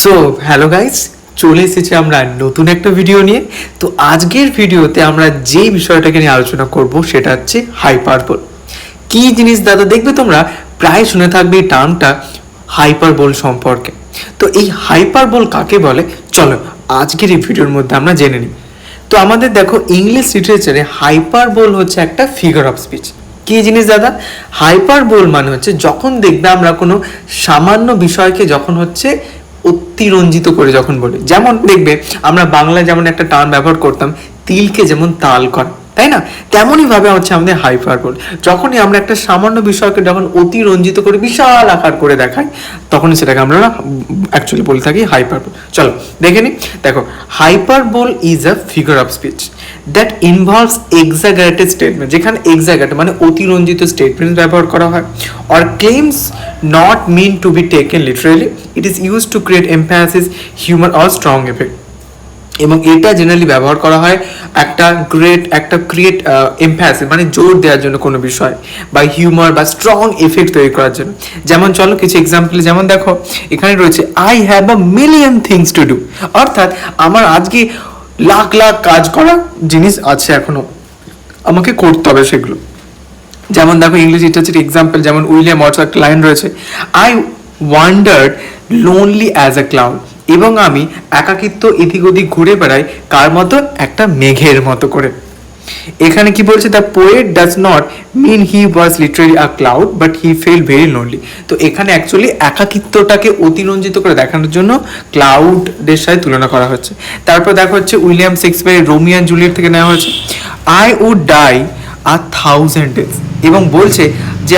So hello guys, চলে এসেছি আমরা নতুন একটা ভিডিও নিয়ে। তো আজকের ভিডিওতে আমরা যে বিষয়টাকে নিয়ে আলোচনা করব সেটা হচ্ছে হাইপারবোল। কি জিনিস দাদা, দেখবে তোমরা প্রায় শুনে থাকবে এই টার্মটা হাইপারবোল সম্পর্কে। তো এই হাইপারবোল কাকে বলে চলো আজকের এই ভিডিওর মধ্যে আমরা জেনে নিই। তো আমাদের দেখো, ইংলিশ লিটারেচারে হাইপারবোল হচ্ছে একটা ফিগার অফ স্পিচ। কি জিনিস দাদা? হাইপারবোল মানে হচ্ছে যখন দেখবে আমরা কোনো সামান্য বিষয়কে যখন হচ্ছে অতিরঞ্জিত করে যখন বলি। যেমন দেখবে আমরা বাংলায় যেমন একটা টার্ম ব্যবহার করতাম, তিলকে যেমন তাল করা, তাই না? তেমনই ভাবে হচ্ছে আমাদের হাইপারবোল। যখনই আমরা একটা সামান্য বিষয়কে যখন অতিরঞ্জিত করে বিশাল আকার করে দেখাই, তখনই সেটাকে আমরা অ্যাকচুয়ালি বলে থাকি হাইপারবোল। চলো দেখে নি। দেখো, hyperbole is a figure of speech that involves exaggerated statement, যেখানে এক্সাগারেটেড মানে অতিরঞ্জিত স্টেটমেন্ট ব্যবহার করা হয়, or claims not mean to be taken literally. It is use to create emphasis, humour or strong effect. এবং এটা জেনারেলি ব্যবহার করা হয় একটা ক্রিয়েট এমফ্যাসিস মানে জোর দেওয়ার জন্য কোনো বিষয়, বা হিউমার বা স্ট্রং এফেক্ট তৈরি করার জন্য। যেমন চলো কিছু এক্সাম্পল, যেমন দেখো এখানে রয়েছে I have a million things to do, অর্থাৎ আমার আজকে লাখ লাখ কাজ করা জিনিস আছে, এখনো আমাকে করতে হবে সেগুলো। যেমন দেখো ইংলিশ লিটারেচার এক্সাম্পল, যেমন উইলিয়াম ওয়ার্ডসওয়ার্থ একটা লাইন রয়েছে, I wandered lonely as a cloud, এবং আমি একাকিত্ব এদিক ওদিক ঘুরে বেড়াই কার মতো? একটা মেঘের মতো করে। এখানে কি বলছে? The poet does not mean he was literally a cloud but he felt very lonely. তো এখানে অ্যাকচুয়ালি একাকিত্বটাকে অতিরঞ্জিত করে দেখানোর জন্য ক্লাউডের সাথে তুলনা করা হচ্ছে। তারপর দেখা হচ্ছে উইলিয়াম শেক্সপিয়ারের রোমিও অ্যান্ড জুলিয়েট থেকে নেওয়া হয়েছে, I would die a thousand days, এবং বলছে যে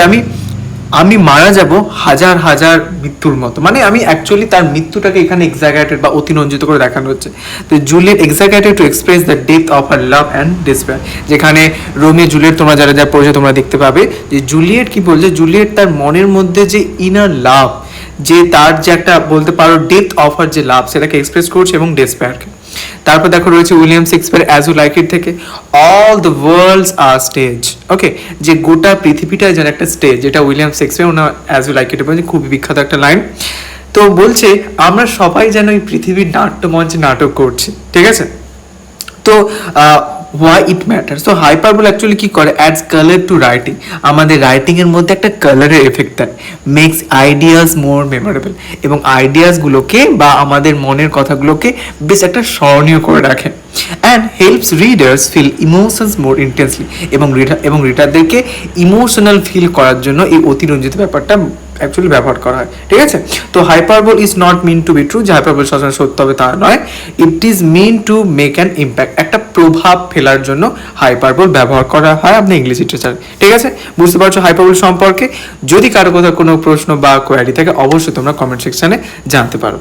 আমি মারা যাব হাজার হাজার মৃত্যুর মতো, মানে আমি অ্যাকচুয়ালি তার মৃত্যুটাকে এখানে এক্সাগারেটেড বা অতিরঞ্জিত করে দেখানো হচ্ছে। তো Juliet exaggerated to express the depth of her love and despair, যেখানে রোমিও জুলিয়েট তোমরা যারা যা পড়েছো তোমরা দেখতে পাবে যে জুলিয়েট কি বলছে, জুলিয়েট তার মনের মধ্যে যে ইনার লাভ, যে তার যে একটা বলতে পারো ডেপথ অফ হার যে লাভ, সেটাকে এক্সপ্রেস করছে এবং ডেসপেয়ারকে। তারপর দেখো রয়েছে William Shakespeare as you like it থেকে, all the world's a stage. Okay, যে গোটা পৃথিবীটাই যেন একটা স্টেজ, যেটা উইলিয়াম শেক্সপিয়ার ওনার অ্যাজ ইউ লাইক ইট বলছে, খুবই বিখ্যাত একটা লাইন। তো বলছে আমরা সবাই যেন এই পৃথিবীর নাট্যমঞ্চে নাটক করছি, ঠিক আছে? তো why it matters, so hyperbole actually কি করে, adds color to writing, আমাদের রাইটিং এর মধ্যে একটা কালারের এফেক্ট দেয়, makes ideas more memorable, এবং আইডিয়াস গুলোকে বা আমাদের মনের কথাগুলোকে বেশ একটা স্মরণীয় করে রাখে, and helps readers feel emotions more intensely, এবং রিডারদেরকে ইমোশনাল ফিল করার জন্য এই অতিরঞ্জিত ব্যাপারটা অ্যাকচুয়ালি ব্যবহার করা হয়, ঠিক আছে? তো hyperbole is not mean to be true, যে হাইপারবোল সবসময় সত্য হবে তা নয়। It is meant to make an impact, একটা প্রভাব ফেলার জন্য হাইপারবোল ব্যবহার করা হয় আপনার ইংলিশ লিটারেচারে, ঠিক আছে? বুঝতে পারছো হাইপারবোল সম্পর্কে? যদি কারো কোথাও কোনো প্রশ্ন বা কোয়ারি থাকে অবশ্যই তোমরা কমেন্ট সেকশনে জানতে পারো।